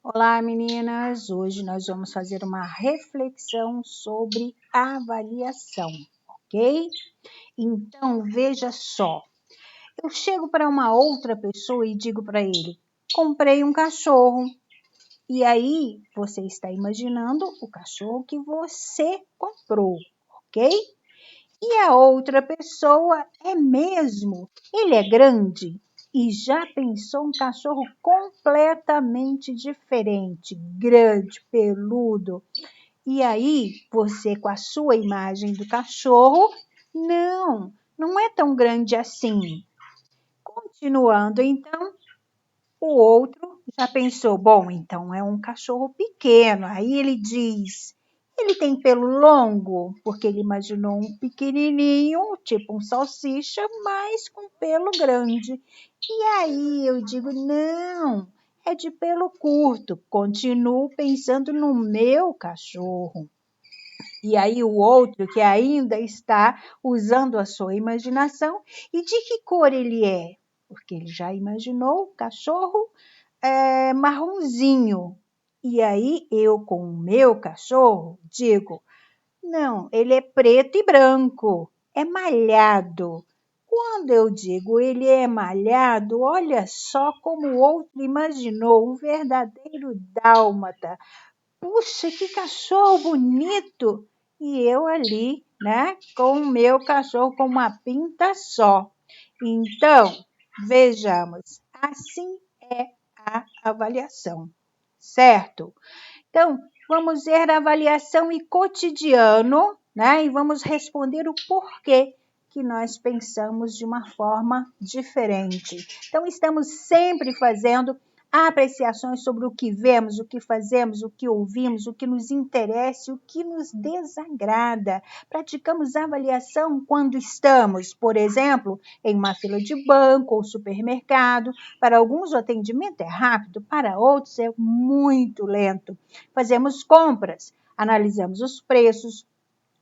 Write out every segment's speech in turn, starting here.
Olá, meninas! Hoje nós vamos fazer uma reflexão sobre avaliação, ok? Então, veja só. Eu chego para uma outra pessoa e digo para ele, comprei um cachorro. E aí, você está imaginando o cachorro que você comprou, ok? E a outra pessoa é mesmo, ele é grande e já pensou um cachorro completamente diferente, grande, peludo. E aí, você com a sua imagem do cachorro, não é tão grande assim. Continuando, então, o outro já pensou, bom, então é um cachorro pequeno. Aí ele diz, ele tem pelo longo, porque ele imaginou um pequenininho, tipo um salsicha, mas com pelo grande. E aí eu digo, não, é de pelo curto. Continuo pensando no meu cachorro. E aí o outro que ainda está usando a sua imaginação, e de que cor ele é? Porque ele já imaginou o cachorro marronzinho. E aí eu com o meu cachorro digo, não, ele é preto e branco, é malhado. Quando eu digo ele é malhado, olha só como o outro imaginou um verdadeiro dálmata. Puxa, que cachorro bonito! E eu ali, né, com o meu cachorro com uma pinta só. Então, vejamos, assim é a avaliação, certo? Então, vamos ver a avaliação e cotidiano, né? E vamos responder o porquê que nós pensamos de uma forma diferente. Então, estamos sempre fazendo apreciações sobre o que vemos, o que fazemos, o que ouvimos, o que nos interessa e o que nos desagrada. Praticamos avaliação quando estamos, por exemplo, em uma fila de banco ou supermercado. Para alguns o atendimento é rápido, para outros é muito lento. Fazemos compras, analisamos os preços,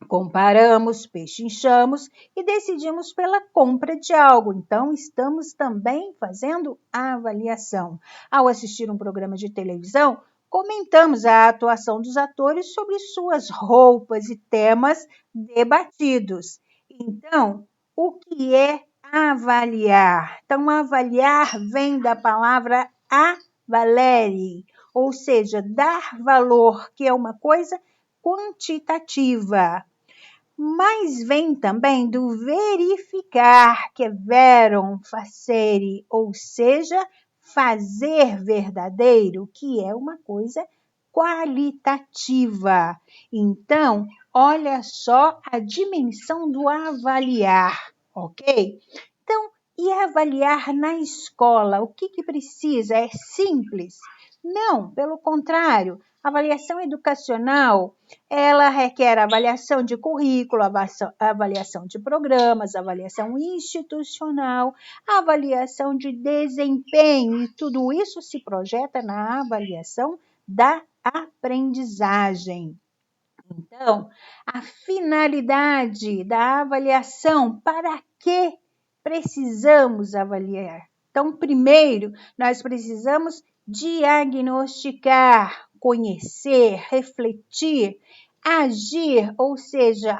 comparamos, pechinchamos e decidimos pela compra de algo. Então, estamos também fazendo a avaliação. Ao assistir um programa de televisão, comentamos a atuação dos atores sobre suas roupas e temas debatidos. Então, o que é avaliar? Então, avaliar vem da palavra avalere, ou seja, dar valor, que é uma coisa quantitativa. Mas vem também do verificar, que é verum facere, ou seja, fazer verdadeiro, que é uma coisa qualitativa. Então, olha só a dimensão do avaliar, ok? Então, e avaliar na escola? O que precisa? É simples? Não, pelo contrário, a avaliação educacional ela requer avaliação de currículo, avaliação de programas, avaliação institucional, avaliação de desempenho, e tudo isso se projeta na avaliação da aprendizagem. Então, a finalidade da avaliação, para que precisamos avaliar? Então, primeiro, nós precisamos diagnosticar, conhecer, refletir, agir, ou seja,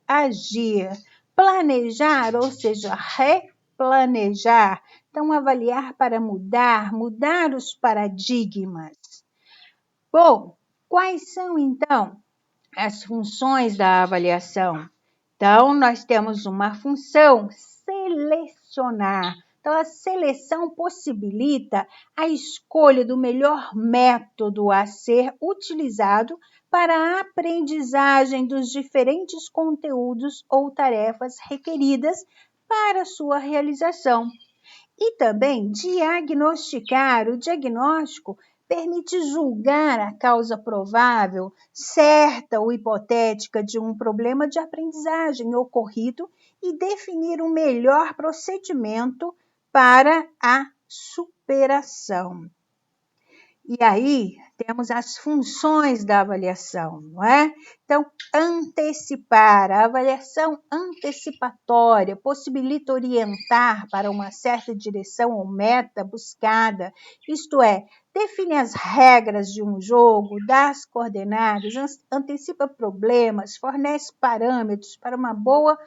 reagir, planejar, ou seja, replanejar. Então, avaliar para mudar os paradigmas. Bom, quais são então as funções da avaliação? Então, nós temos uma função, selecionar. Então, a seleção possibilita a escolha do melhor método a ser utilizado para a aprendizagem dos diferentes conteúdos ou tarefas requeridas para sua realização. E também diagnosticar. O diagnóstico permite julgar a causa provável, certa ou hipotética de um problema de aprendizagem ocorrido e definir o melhor procedimento para a superação. E aí, temos as funções da avaliação, não é? Então, antecipar, a avaliação antecipatória possibilita orientar para uma certa direção ou meta buscada, isto é, define as regras de um jogo, dá as coordenadas, antecipa problemas, fornece parâmetros para uma boa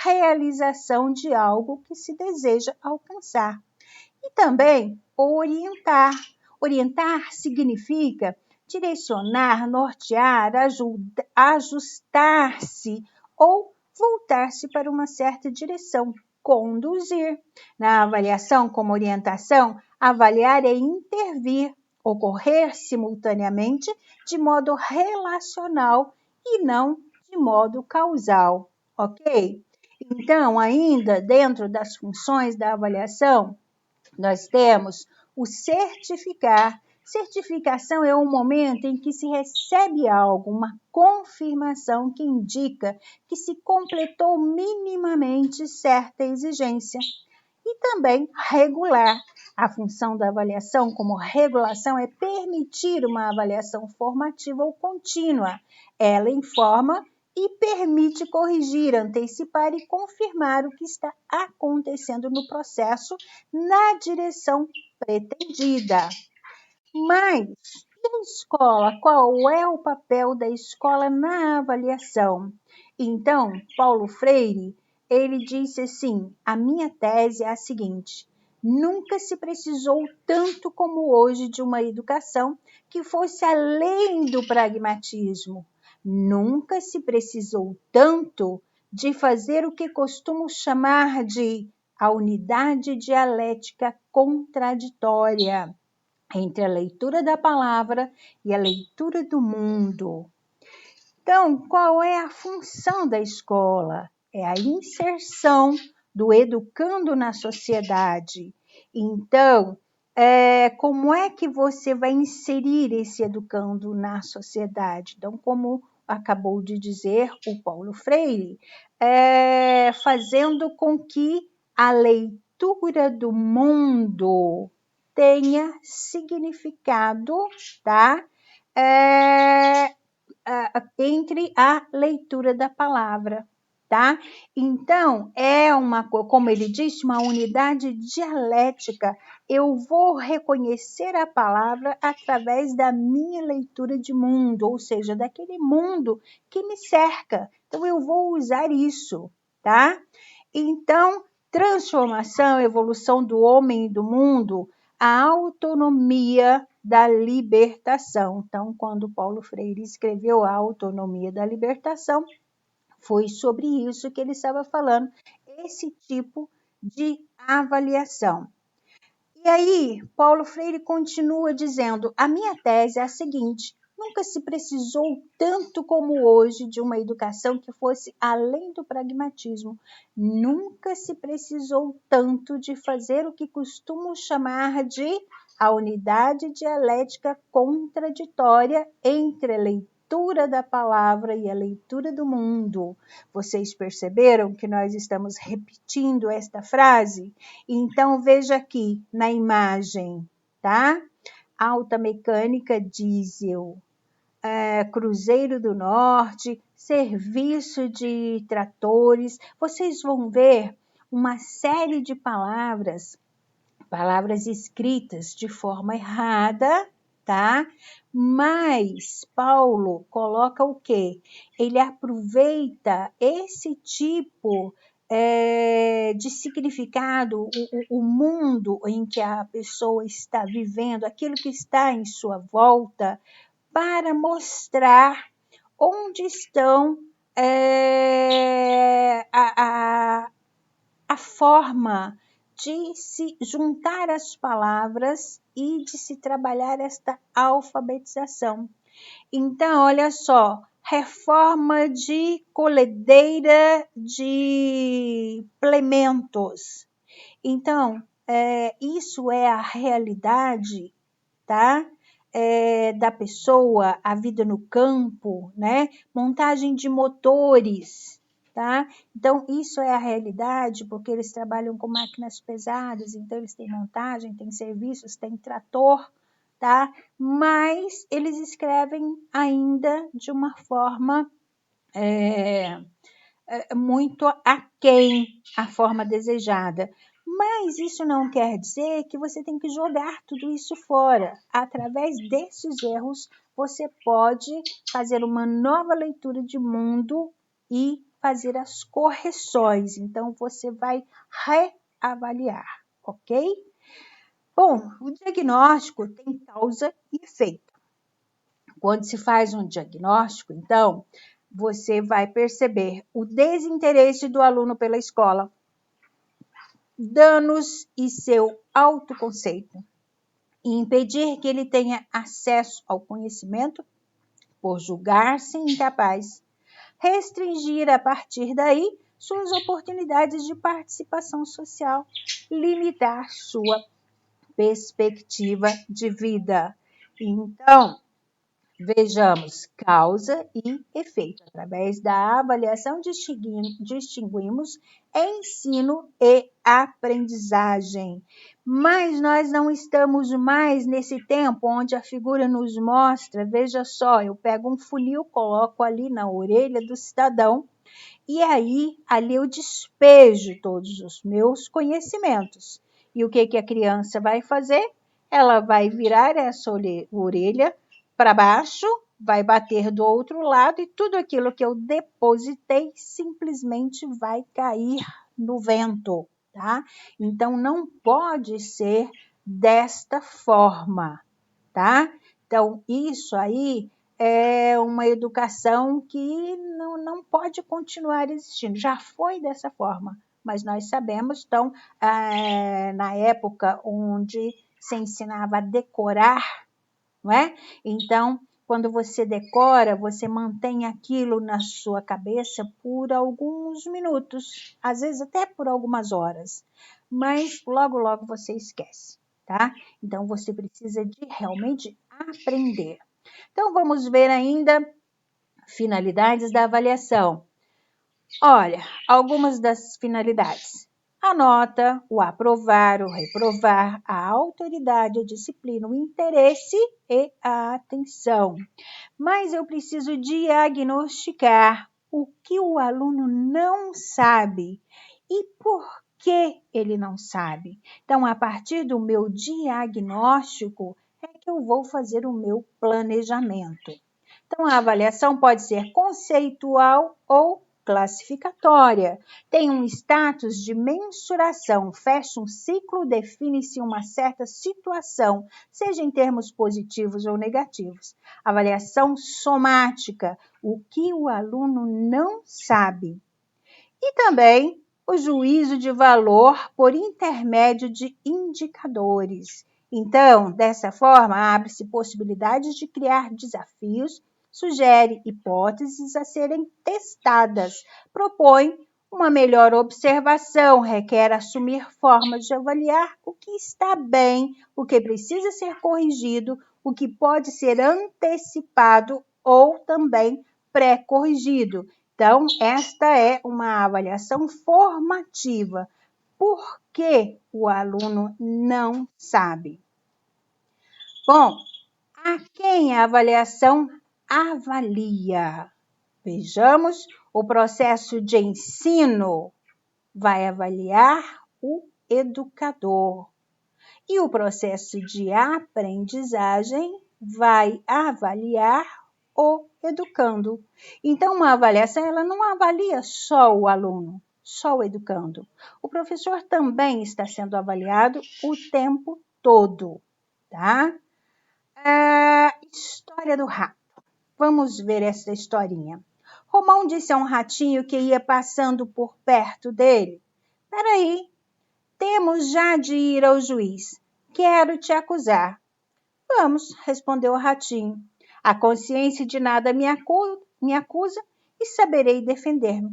realização de algo que se deseja alcançar. E também orientar. Orientar significa direcionar, nortear, ajustar-se ou voltar-se para uma certa direção, conduzir. Na avaliação como orientação, avaliar é intervir, ocorrer simultaneamente de modo relacional e não de modo causal, ok? Então, ainda dentro das funções da avaliação, nós temos o certificar. Certificação é um momento em que se recebe algo, uma confirmação que indica que se completou minimamente certa exigência. E também regular. A função da avaliação como regulação é permitir uma avaliação formativa ou contínua. Ela informa e permite corrigir, antecipar e confirmar o que está acontecendo no processo na direção pretendida. Mas e a escola? Qual é o papel da escola na avaliação? Então, Paulo Freire, ele disse assim: a minha tese é a seguinte: nunca se precisou tanto como hoje de uma educação que fosse além do pragmatismo. Nunca se precisou tanto de fazer o que costumo chamar de a unidade dialética contraditória entre a leitura da palavra e a leitura do mundo. Então, qual é a função da escola? É a inserção do educando na sociedade. Então, como é que você vai inserir esse educando na sociedade? Então, como acabou de dizer o Paulo Freire, fazendo com que a leitura do mundo tenha significado, tá? Entre a leitura da palavra, tá? Então, é como ele disse, uma unidade dialética. Eu vou reconhecer a palavra através da minha leitura de mundo, ou seja, daquele mundo que me cerca. Então, eu vou usar isso, tá? Então, transformação, evolução do homem e do mundo, a autonomia da libertação. Então, quando Paulo Freire escreveu A Autonomia da Libertação, foi sobre isso que ele estava falando, esse tipo de avaliação. E aí, Paulo Freire continua dizendo: a minha tese é a seguinte: nunca se precisou tanto como hoje de uma educação que fosse além do pragmatismo. Nunca se precisou tanto de fazer o que costumo chamar de a unidade dialética contraditória entre a leitura da palavra e a leitura do mundo. Vocês perceberam que nós estamos repetindo esta frase? Então, veja aqui na imagem, tá? Alta mecânica diesel, Cruzeiro do Norte, serviço de tratores. Vocês vão ver uma série de palavras escritas de forma errada, tá? Mas Paulo coloca o quê? Ele aproveita esse tipo de significado, o mundo em que a pessoa está vivendo, aquilo que está em sua volta, para mostrar onde estão a forma de se juntar as palavras e de se trabalhar esta alfabetização. Então, olha só, reforma de colhedeira de plementos. Então, isso é a realidade, tá? Da pessoa, a vida no campo, né? Montagem de motores, tá? Então, isso é a realidade, porque eles trabalham com máquinas pesadas, então eles têm montagem, têm serviços, têm trator, tá? Mas eles escrevem ainda de uma forma muito aquém a forma desejada. Mas isso não quer dizer que você tem que jogar tudo isso fora. Através desses erros, você pode fazer uma nova leitura de mundo e fazer as correções. Então, você vai reavaliar, ok? Bom, o diagnóstico tem causa e efeito. Quando se faz um diagnóstico, então, você vai perceber o desinteresse do aluno pela escola, danos e seu autoconceito, e impedir que ele tenha acesso ao conhecimento por julgar-se incapaz, restringir a partir daí suas oportunidades de participação social, limitar sua perspectiva de vida. Então, vejamos causa e efeito. Através da avaliação, distinguimos ensino e aprendizagem. Mas nós não estamos mais nesse tempo onde a figura nos mostra, veja só, eu pego um funil, coloco ali na orelha do cidadão, e aí, ali eu despejo todos os meus conhecimentos. E o que a criança vai fazer? Ela vai virar essa orelha para baixo, vai bater do outro lado e tudo aquilo que eu depositei simplesmente vai cair no vento, tá? Então, não pode ser desta forma, tá? Então, isso aí é uma educação que não pode continuar existindo. Já foi dessa forma, mas nós sabemos, então, na época onde se ensinava a decorar, não é? Então, quando você decora, você mantém aquilo na sua cabeça por alguns minutos, às vezes até por algumas horas, mas logo, logo você esquece, tá? Então, você precisa de realmente aprender. Então, vamos ver ainda finalidades da avaliação. Olha, algumas das finalidades. A nota, o aprovar, o reprovar, a autoridade, a disciplina, o interesse e a atenção. Mas eu preciso diagnosticar o que o aluno não sabe e por que ele não sabe. Então, a partir do meu diagnóstico, é que eu vou fazer o meu planejamento. Então, a avaliação pode ser conceitual ou classificatória. Tem um status de mensuração, fecha um ciclo, define-se uma certa situação, seja em termos positivos ou negativos. Avaliação somática, o que o aluno não sabe. E também o juízo de valor por intermédio de indicadores. Então, dessa forma, abre-se possibilidades de criar desafios, sugere hipóteses a serem testadas, propõe uma melhor observação, requer assumir formas de avaliar o que está bem, o que precisa ser corrigido, o que pode ser antecipado ou também pré-corrigido. Então, esta é uma avaliação formativa. Por que o aluno não sabe? Bom, a quem a avaliação avalia? Vejamos, o processo de ensino vai avaliar o educador. E o processo de aprendizagem vai avaliar o educando. Então, uma avaliação, ela não avalia só o aluno, só o educando. O professor também está sendo avaliado o tempo todo, tá? A história do rato. Vamos ver essa historinha. Romão disse a um ratinho que ia passando por perto dele: "Peraí, temos já de ir ao juiz. Quero te acusar." "Vamos", respondeu o ratinho. "A consciência de nada me acusa e saberei defender-me."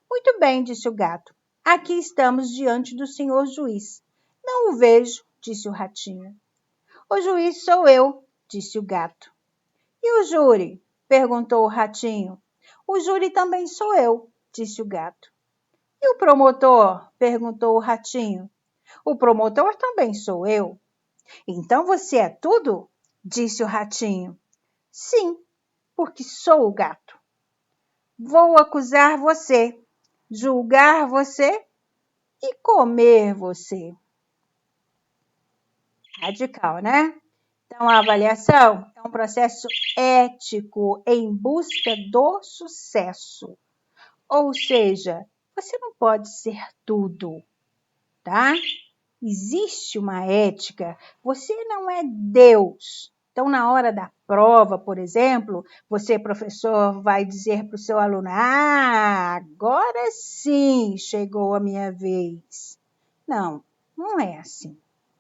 "Muito bem", disse o gato. "Aqui estamos diante do senhor juiz." "Não o vejo", disse o ratinho. "O juiz sou eu", disse o gato. "E o júri?" perguntou o ratinho. "O júri também sou eu", disse o gato. "E o promotor?" perguntou o ratinho. "O promotor também sou eu." "Então você é tudo?" disse o ratinho. Sim, porque sou o gato. Vou acusar você, julgar você e comer você. Radical, né? Então, a avaliação é um processo ético em busca do sucesso. Ou seja, você não pode ser tudo, tá? Existe uma ética. Você não é Deus. Então, na hora da prova, por exemplo, você, professor, vai dizer para o seu aluno: agora sim chegou a minha vez. Não, não é assim,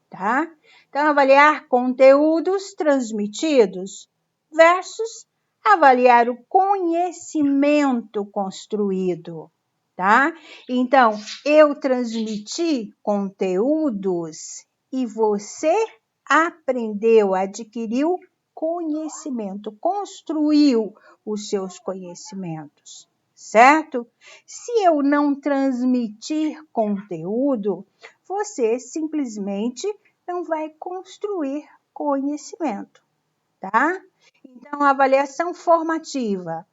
tá? Então, avaliar conteúdos transmitidos versus avaliar o conhecimento construído, tá? Então, eu transmiti conteúdos e você aprendeu, adquiriu conhecimento, construiu os seus conhecimentos, certo? Se eu não transmitir conteúdo, você simplesmente não vai construir conhecimento, tá? Então, a avaliação formativa.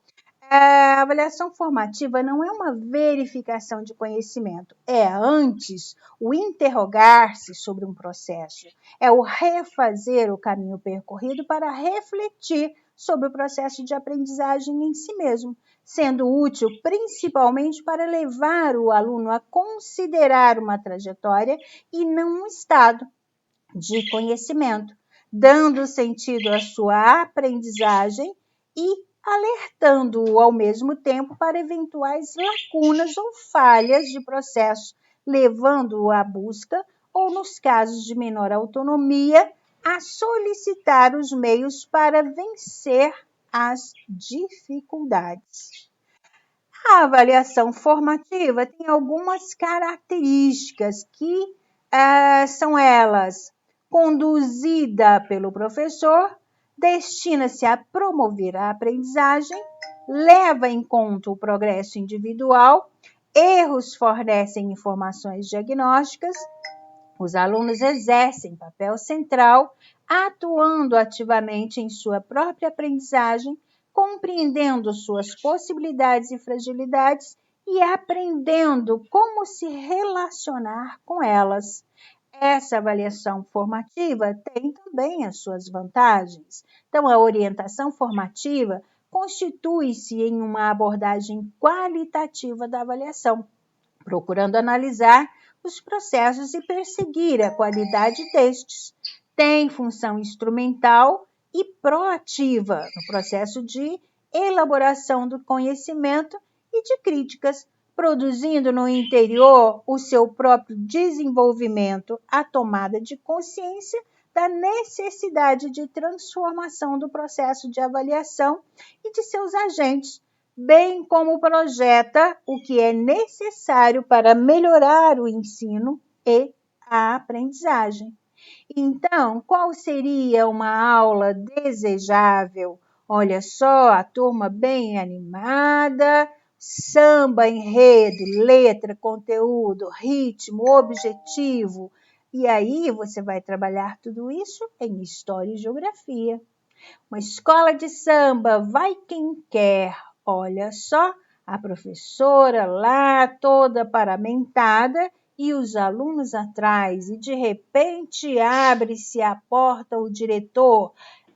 A avaliação formativa não é uma verificação de conhecimento, é antes o interrogar-se sobre um processo, é o refazer o caminho percorrido para refletir sobre o processo de aprendizagem em si mesmo, sendo útil principalmente para levar o aluno a considerar uma trajetória e não um estado de conhecimento, dando sentido à sua aprendizagem e alertando-o ao mesmo tempo para eventuais lacunas ou falhas de processo, levando-o à busca ou, nos casos de menor autonomia, a solicitar os meios para vencer as dificuldades. A avaliação formativa tem algumas características que são elas: conduzida pelo professor, destina-se a promover a aprendizagem, leva em conta o progresso individual, erros fornecem informações diagnósticas, os alunos exercem papel central, atuando ativamente em sua própria aprendizagem, compreendendo suas possibilidades e fragilidades e aprendendo como se relacionar com elas. Essa avaliação formativa tem também as suas vantagens. Então, a orientação formativa constitui-se em uma abordagem qualitativa da avaliação, procurando analisar os processos e perseguir a qualidade destes. Tem função instrumental e proativa no processo de elaboração do conhecimento e de críticas, produzindo no interior o seu próprio desenvolvimento, a tomada de consciência da necessidade de transformação do processo de avaliação e de seus agentes, bem como projeta o que é necessário para melhorar o ensino e a aprendizagem. Então, qual seria uma aula desejável? Olha só, a turma bem animada, samba, enredo, letra, conteúdo, ritmo, objetivo. E aí você vai trabalhar tudo isso em História e Geografia. Uma escola de samba, vai quem quer. Olha só, a professora lá toda paramentada e os alunos atrás, e de repente abre-se a porta, o diretor.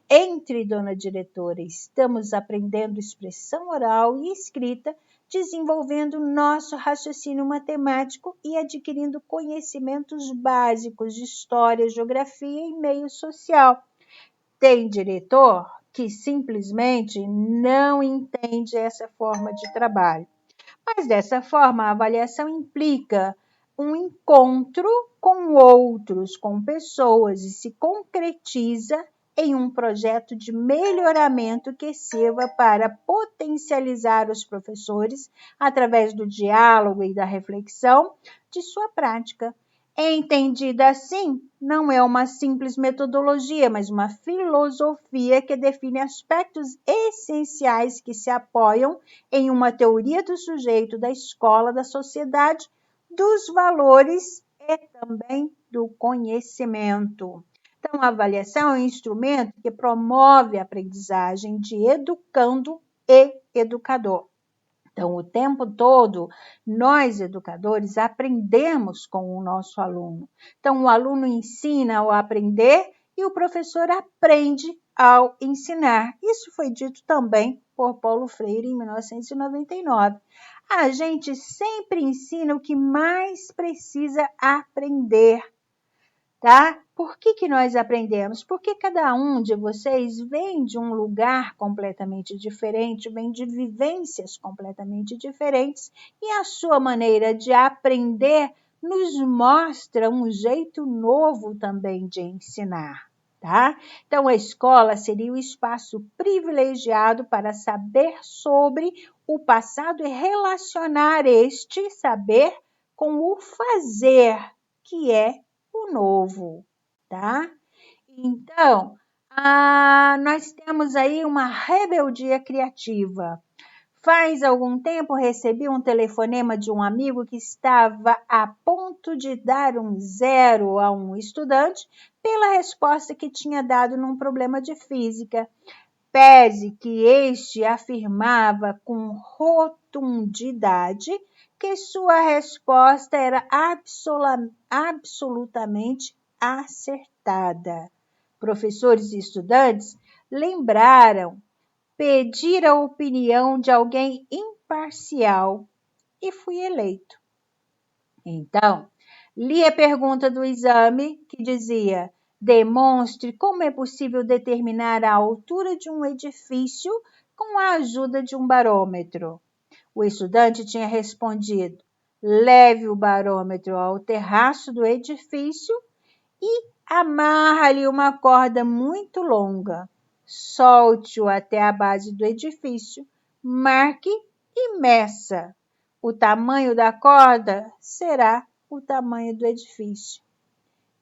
Entre, dona diretora, estamos aprendendo expressão oral e escrita, desenvolvendo nosso raciocínio matemático e adquirindo conhecimentos básicos de história, geografia e meio social. Tem diretor que simplesmente não entende essa forma de trabalho. Mas dessa forma, a avaliação implica um encontro com outros, com pessoas, e se concretiza em um projeto de melhoramento que sirva para potencializar os professores através do diálogo e da reflexão de sua prática. Entendida assim, não é uma simples metodologia, mas uma filosofia que define aspectos essenciais que se apoiam em uma teoria do sujeito, da escola, da sociedade, dos valores e também do conhecimento. Então, a avaliação é um instrumento que promove a aprendizagem de educando e educador. Então, o tempo todo, nós, educadores, aprendemos com o nosso aluno. Então, o aluno ensina ao aprender e o professor aprende ao ensinar. Isso foi dito também por Paulo Freire em 1999. A gente sempre ensina o que mais precisa aprender, tá? Por que nós aprendemos? Porque cada um de vocês vem de um lugar completamente diferente, vem de vivências completamente diferentes, e a sua maneira de aprender nos mostra um jeito novo também de ensinar, tá? Então, a escola seria o espaço privilegiado para saber sobre o passado e relacionar este saber com o fazer, que é o novo, tá? Então, nós temos aí uma rebeldia criativa. Faz algum tempo recebi um telefonema de um amigo que estava a ponto de dar um 0 a um estudante pela resposta que tinha dado num problema de física. Pese que este afirmava com rotundidade que sua resposta era absolutamente acertada. Professores e estudantes lembraram pedir a opinião de alguém imparcial e fui eleito. Então, li a pergunta do exame que dizia: demonstre como é possível determinar a altura de um edifício com a ajuda de um barômetro. O estudante tinha respondido: leve o barômetro ao terraço do edifício e amarre-lhe uma corda muito longa. Solte-o até a base do edifício, marque e meça. O tamanho da corda será o tamanho do edifício.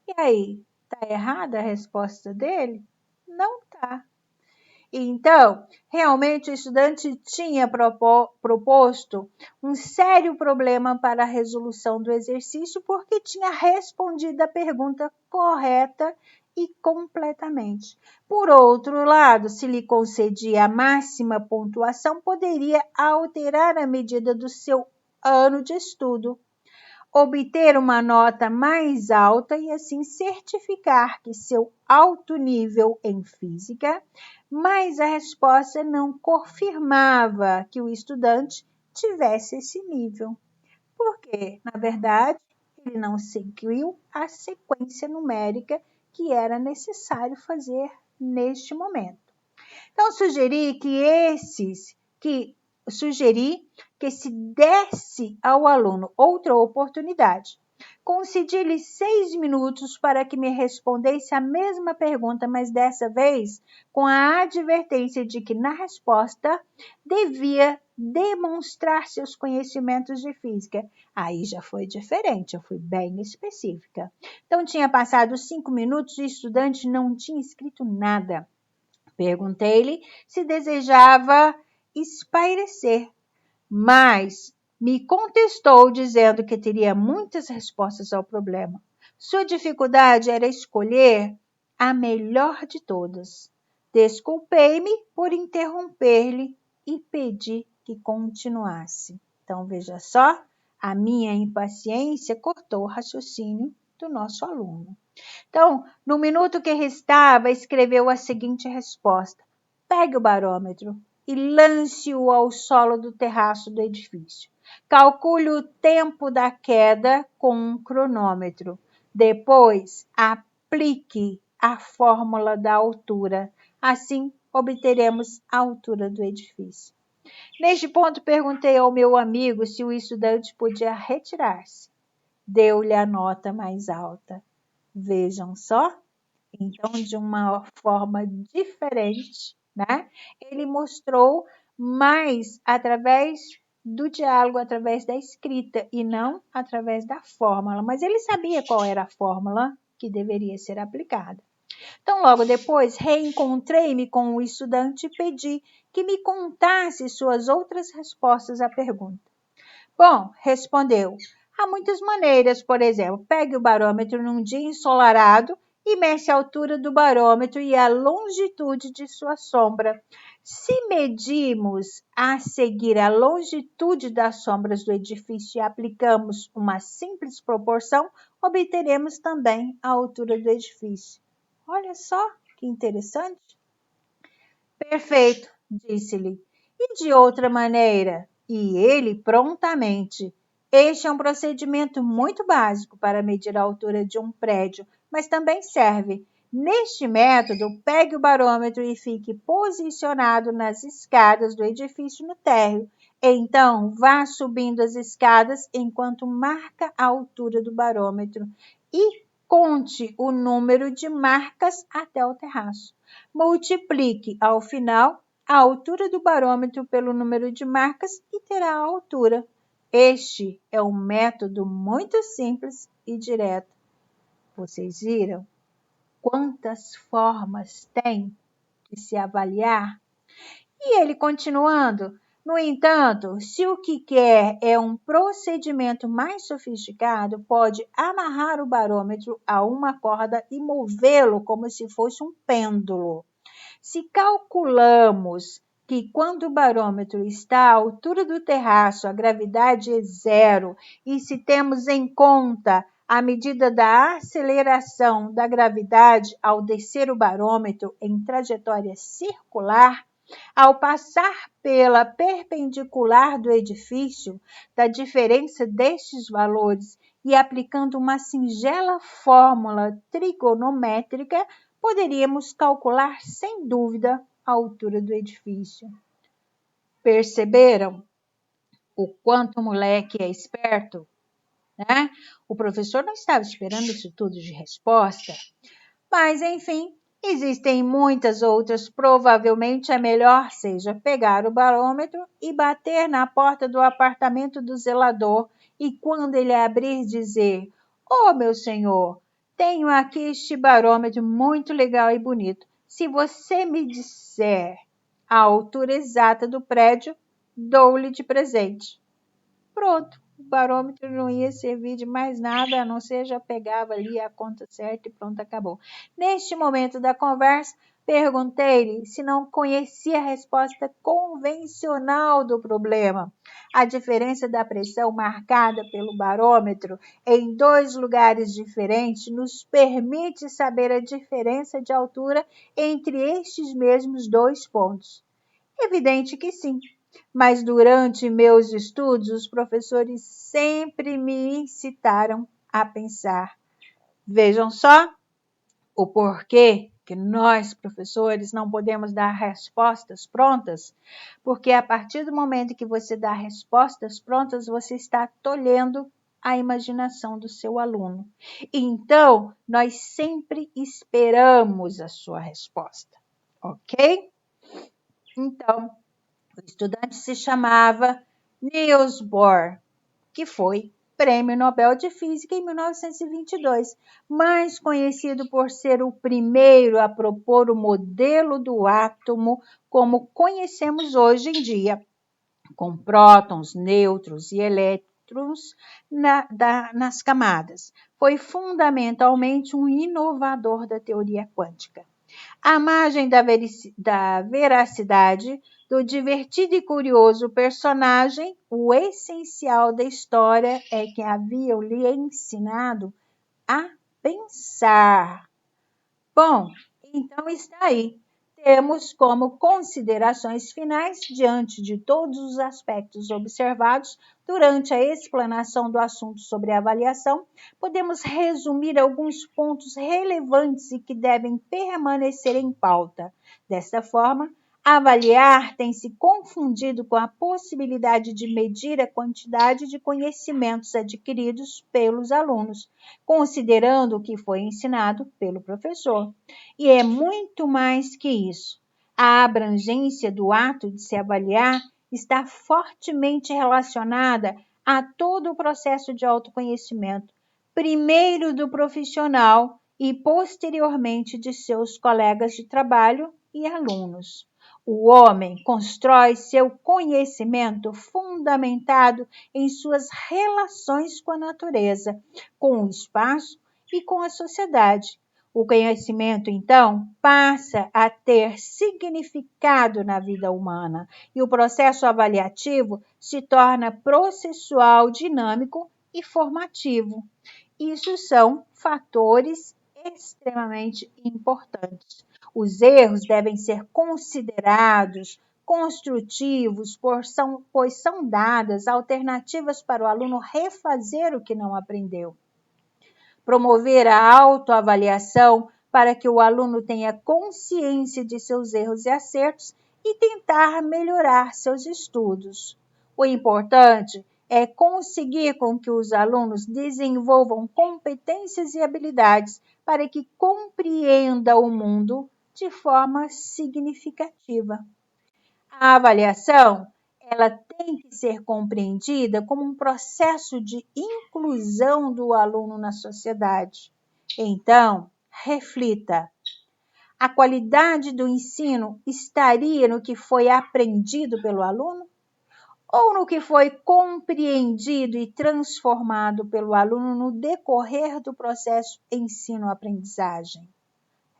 E aí, está errada a resposta dele? Não está. Então, realmente o estudante tinha proposto um sério problema para a resolução do exercício porque tinha respondido a pergunta correta e completamente. Por outro lado, se lhe concedia a máxima pontuação, poderia alterar a medida do seu ano de estudo, obter uma nota mais alta e assim certificar que seu alto nível em física, mas a resposta não confirmava que o estudante tivesse esse nível, porque, na verdade, ele não seguiu a sequência numérica que era necessário fazer neste momento. Então, sugeri que se desse ao aluno outra oportunidade. Concedi-lhe 6 minutos para que me respondesse a mesma pergunta, mas dessa vez com a advertência de que na resposta devia demonstrar seus conhecimentos de física. Aí já foi diferente, eu fui bem específica. Então, tinha passado 5 minutos e o estudante não tinha escrito nada. Perguntei-lhe se desejava espairecer, mas me contestou dizendo que teria muitas respostas ao problema. Sua dificuldade era escolher a melhor de todas. Desculpei-me por interromper-lhe e pedi que continuasse. Então, veja só, a minha impaciência cortou o raciocínio do nosso aluno. Então, no minuto que restava, escreveu a seguinte resposta: pegue o barômetro e lance-o ao solo do terraço do edifício. Calcule o tempo da queda com um cronômetro. Depois, aplique a fórmula da altura. Assim, obteremos a altura do edifício. Neste ponto, perguntei ao meu amigo se o estudante podia retirar-se. Deu-lhe a nota mais alta. Vejam só, então, de uma forma diferente, né? Ele mostrou mais através do diálogo, através da escrita e não através da fórmula. Mas ele sabia qual era a fórmula que deveria ser aplicada. Então, logo depois, reencontrei-me com o estudante e pedi que me contasse suas outras respostas à pergunta. Bom, respondeu, há muitas maneiras, por exemplo, pegue o barômetro num dia ensolarado e mede a altura do barômetro e a longitude de sua sombra. Se medirmos a seguir a longitude das sombras do edifício e aplicamos uma simples proporção, obteremos também a altura do edifício. Olha só que interessante. Perfeito, disse-lhe. E de outra maneira? E ele prontamente. Este é um procedimento muito básico para medir a altura de um prédio, mas também serve. Neste método, pegue o barômetro e fique posicionado nas escadas do edifício no térreo. Então, vá subindo as escadas enquanto marca a altura do barômetro e conte o número de marcas até o terraço. Multiplique, ao final, a altura do barômetro pelo número de marcas e terá a altura. Este é um método muito simples e direto. Vocês viram quantas formas tem de se avaliar? E ele continuando. No entanto, se o que quer é um procedimento mais sofisticado, pode amarrar o barômetro a uma corda e movê-lo como se fosse um pêndulo. Se calculamos que quando o barômetro está à altura do terraço, a gravidade é zero, e se temos em conta a medida da aceleração da gravidade ao descer o barômetro em trajetória circular, ao passar pela perpendicular do edifício, da diferença destes valores e aplicando uma singela fórmula trigonométrica, poderíamos calcular sem dúvida a altura do edifício. Perceberam o quanto o moleque é esperto? Né? O professor não estava esperando isso tudo de resposta, mas enfim, existem muitas outras. Provavelmente a melhor seja pegar o barômetro e bater na porta do apartamento do zelador e quando ele abrir dizer: "Oh, meu senhor, tenho aqui este barômetro muito legal e bonito. Se você me disser a altura exata do prédio, dou-lhe de presente." Pronto, o barômetro não ia servir de mais nada, a não ser já pegava ali a conta certa e pronto, acabou. Neste momento da conversa, perguntei-lhe se não conhecia a resposta convencional do problema. A diferença da pressão marcada pelo barômetro em dois lugares diferentes nos permite saber a diferença de altura entre estes mesmos dois pontos. Evidente que sim. Mas durante meus estudos, os professores sempre me incitaram a pensar. Vejam só o porquê que nós, professores, não podemos dar respostas prontas, porque a partir do momento que você dá respostas prontas, você está tolhendo a imaginação do seu aluno. Então, nós sempre esperamos a sua resposta, ok? Então, o estudante se chamava Niels Bohr, que foi Prêmio Nobel de Física em 1922, mais conhecido por ser o primeiro a propor o modelo do átomo como conhecemos hoje em dia, com prótons, nêutrons e elétrons nas camadas. Foi fundamentalmente um inovador da teoria quântica. À margem da veracidade do divertido e curioso personagem, o essencial da história é que haviam lhe ensinado a pensar. Bom, então está aí. Temos como considerações finais, diante de todos os aspectos observados durante a explanação do assunto sobre avaliação, podemos resumir alguns pontos relevantes e que devem permanecer em pauta. Desta forma, avaliar tem se confundido com a possibilidade de medir a quantidade de conhecimentos adquiridos pelos alunos, considerando o que foi ensinado pelo professor. E é muito mais que isso. A abrangência do ato de se avaliar está fortemente relacionada a todo o processo de autoconhecimento, primeiro do profissional e posteriormente de seus colegas de trabalho e alunos. O homem constrói seu conhecimento fundamentado em suas relações com a natureza, com o espaço e com a sociedade. O conhecimento, então, passa a ter significado na vida humana e o processo avaliativo se torna processual, dinâmico e formativo. Isso são fatores extremamente importantes. Os erros devem ser considerados construtivos, pois são dadas alternativas para o aluno refazer o que não aprendeu. Promover a autoavaliação para que o aluno tenha consciência de seus erros e acertos e tentar melhorar seus estudos. O importante é conseguir com que os alunos desenvolvam competências e habilidades para que compreenda o mundo de forma significativa. A avaliação, ela tem que ser compreendida como um processo de inclusão do aluno na sociedade. Então, reflita. A qualidade do ensino estaria no que foi aprendido pelo aluno? Ou no que foi compreendido e transformado pelo aluno no decorrer do processo ensino-aprendizagem?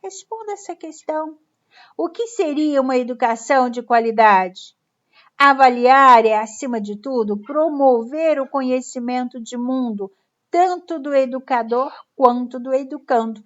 Responda essa questão. O que seria uma educação de qualidade? Avaliar é, acima de tudo, promover o conhecimento de mundo, tanto do educador quanto do educando.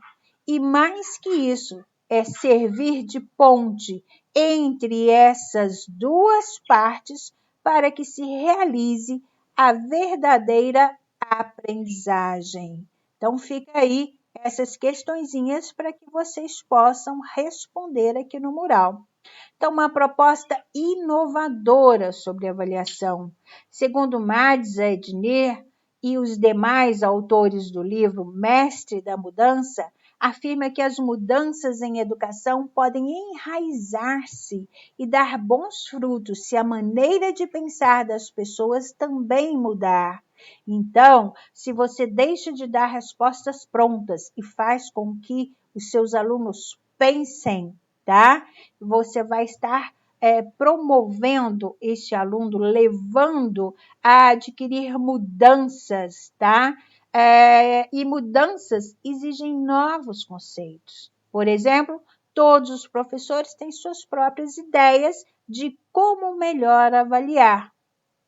E mais que isso, é servir de ponte entre essas duas partes para que se realize a verdadeira aprendizagem. Então, fica aí essas questõezinhas para que vocês possam responder aqui no mural. Então, uma proposta inovadora sobre avaliação. Segundo Mads Edner e os demais autores do livro Mestre da Mudança, afirma que as mudanças em educação podem enraizar-se e dar bons frutos se a maneira de pensar das pessoas também mudar. Então, se você deixa de dar respostas prontas e faz com que os seus alunos pensem, tá? Você vai estar promovendo esse aluno, levando a adquirir mudanças, tá? E mudanças exigem novos conceitos. Por exemplo, todos os professores têm suas próprias ideias de como melhor avaliar.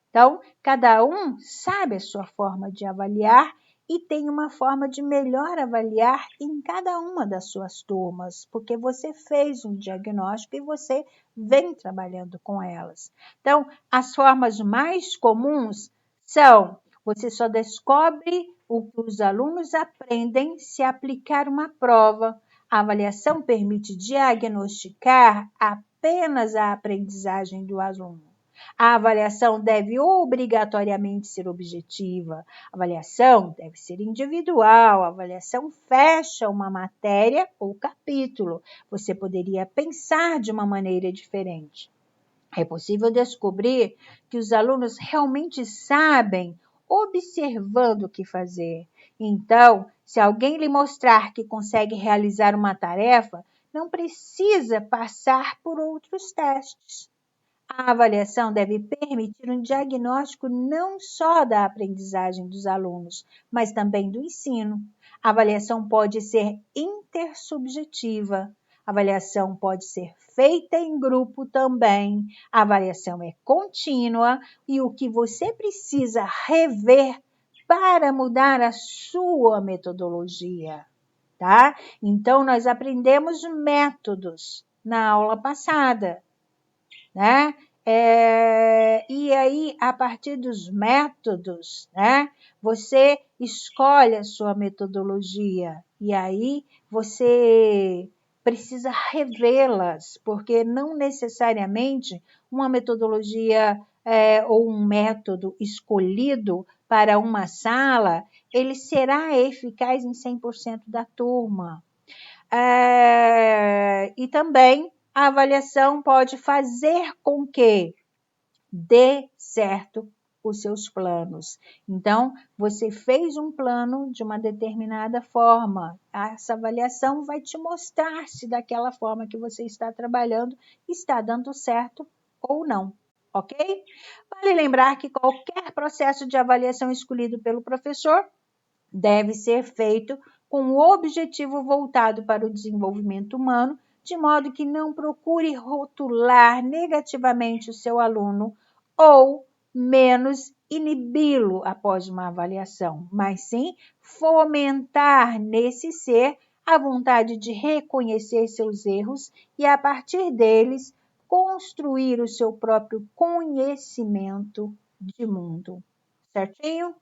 Então, cada um sabe a sua forma de avaliar e tem uma forma de melhor avaliar em cada uma das suas turmas, porque você fez um diagnóstico e você vem trabalhando com elas. Então, as formas mais comuns são: você só descobre o que os alunos aprendem se aplicar uma prova. A avaliação permite diagnosticar apenas a aprendizagem do aluno. A avaliação deve obrigatoriamente ser objetiva, a avaliação deve ser individual, a avaliação fecha uma matéria ou capítulo. Você poderia pensar de uma maneira diferente. É possível descobrir que os alunos realmente sabem observando o que fazer. Então, se alguém lhe mostrar que consegue realizar uma tarefa, não precisa passar por outros testes. A avaliação deve permitir um diagnóstico não só da aprendizagem dos alunos, mas também do ensino. A avaliação pode ser intersubjetiva. A avaliação pode ser feita em grupo também. A avaliação é contínua e o que você precisa rever para mudar a sua metodologia, tá? Então, nós aprendemos métodos na aula passada, né? E aí, a partir dos métodos, né, você escolhe a sua metodologia e aí você precisa revê-las, porque não necessariamente uma metodologia ou um método escolhido para uma sala, ele será eficaz em 100% da turma. E também a avaliação pode fazer com que dê certo os seus planos. Então, você fez um plano de uma determinada forma. Essa avaliação vai te mostrar se daquela forma que você está trabalhando está dando certo ou não, ok? Vale lembrar que qualquer processo de avaliação escolhido pelo professor deve ser feito com o objetivo voltado para o desenvolvimento humano, de modo que não procure rotular negativamente o seu aluno ou menos inibi-lo após uma avaliação, mas sim fomentar nesse ser a vontade de reconhecer seus erros e, a partir deles, construir o seu próprio conhecimento de mundo. Certinho?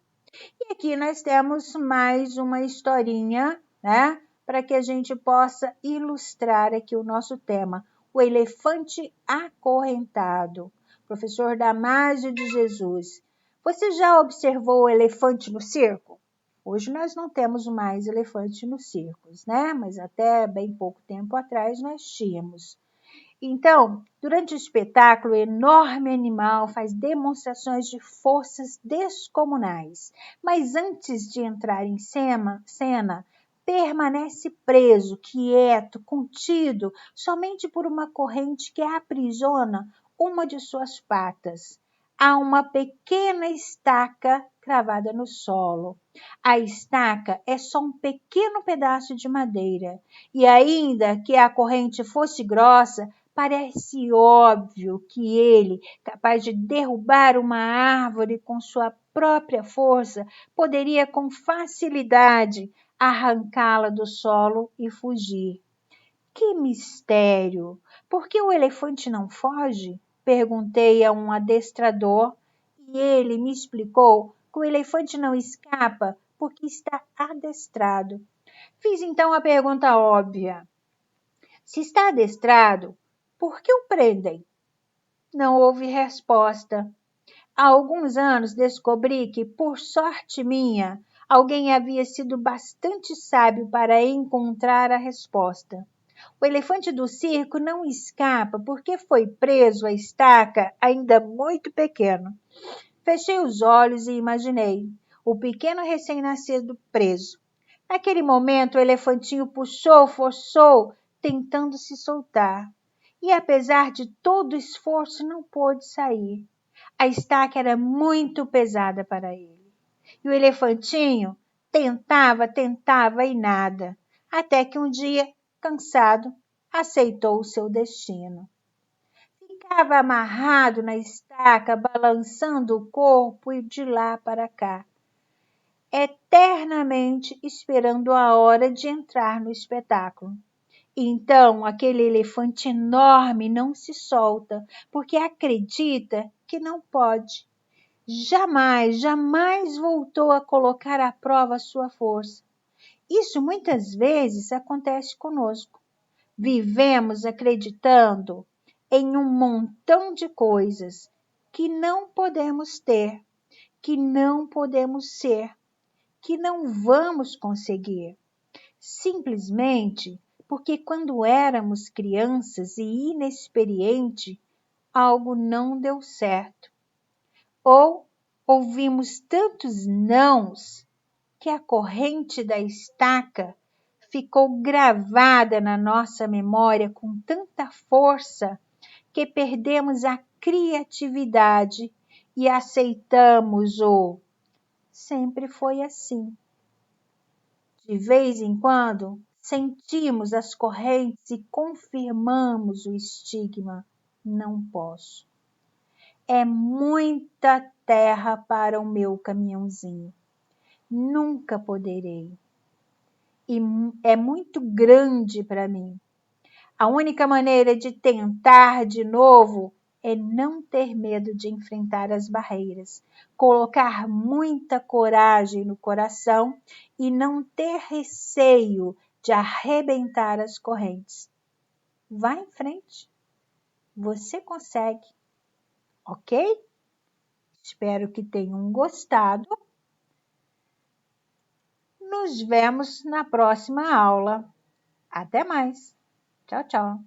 E aqui nós temos mais uma historinha, né? Para que a gente possa ilustrar aqui o nosso tema, o elefante acorrentado. Professor Damásio de Jesus. Você já observou o elefante no circo? Hoje nós não temos mais elefante nos circos, né? Mas até bem pouco tempo atrás nós tínhamos. Então, durante o espetáculo, o enorme animal faz demonstrações de forças descomunais, mas antes de entrar em cena, permanece preso, quieto, contido, somente por uma corrente que aprisiona uma de suas patas. Há uma pequena estaca cravada no solo. A estaca é só um pequeno pedaço de madeira, e ainda que a corrente fosse grossa, parece óbvio que ele, capaz de derrubar uma árvore com sua própria força, poderia com facilidade arrancá-la do solo e fugir. Que mistério! Por que o elefante não foge? Perguntei a um adestrador e ele me explicou que o elefante não escapa porque está adestrado. Fiz então a pergunta óbvia. Se está adestrado, por que o prendem? Não houve resposta. Há alguns anos descobri que, por sorte minha, alguém havia sido bastante sábio para encontrar a resposta. O elefante do circo não escapa porque foi preso à estaca ainda muito pequeno. Fechei os olhos e imaginei o pequeno recém-nascido preso. Naquele momento, o elefantinho puxou, forçou, tentando se soltar. E apesar de todo o esforço, não pôde sair. A estaca era muito pesada para ele. E o elefantinho tentava e nada. Até que um dia, cansado, aceitou o seu destino. Ficava amarrado na estaca, balançando o corpo e de lá para cá, eternamente esperando a hora de entrar no espetáculo. Então, aquele elefante enorme não se solta, porque acredita que não pode. Jamais voltou a colocar à prova a sua força. Isso muitas vezes acontece conosco. Vivemos acreditando em um montão de coisas que não podemos ter, que não podemos ser, que não vamos conseguir, simplesmente porque quando éramos crianças e inexperientes, algo não deu certo. Ou ouvimos tantos nãos que a corrente da estaca ficou gravada na nossa memória com tanta força que perdemos a criatividade e aceitamos o sempre foi assim. De vez em quando, sentimos as correntes e confirmamos o estigma. Não posso. É muita terra para o meu caminhãozinho. Nunca poderei. E é muito grande para mim. A única maneira de tentar de novo é não ter medo de enfrentar as barreiras, colocar muita coragem no coração e não ter receio de arrebentar as correntes. Vá em frente, você consegue, ok? Espero que tenham gostado. Nos vemos na próxima aula. Até mais. Tchau, tchau.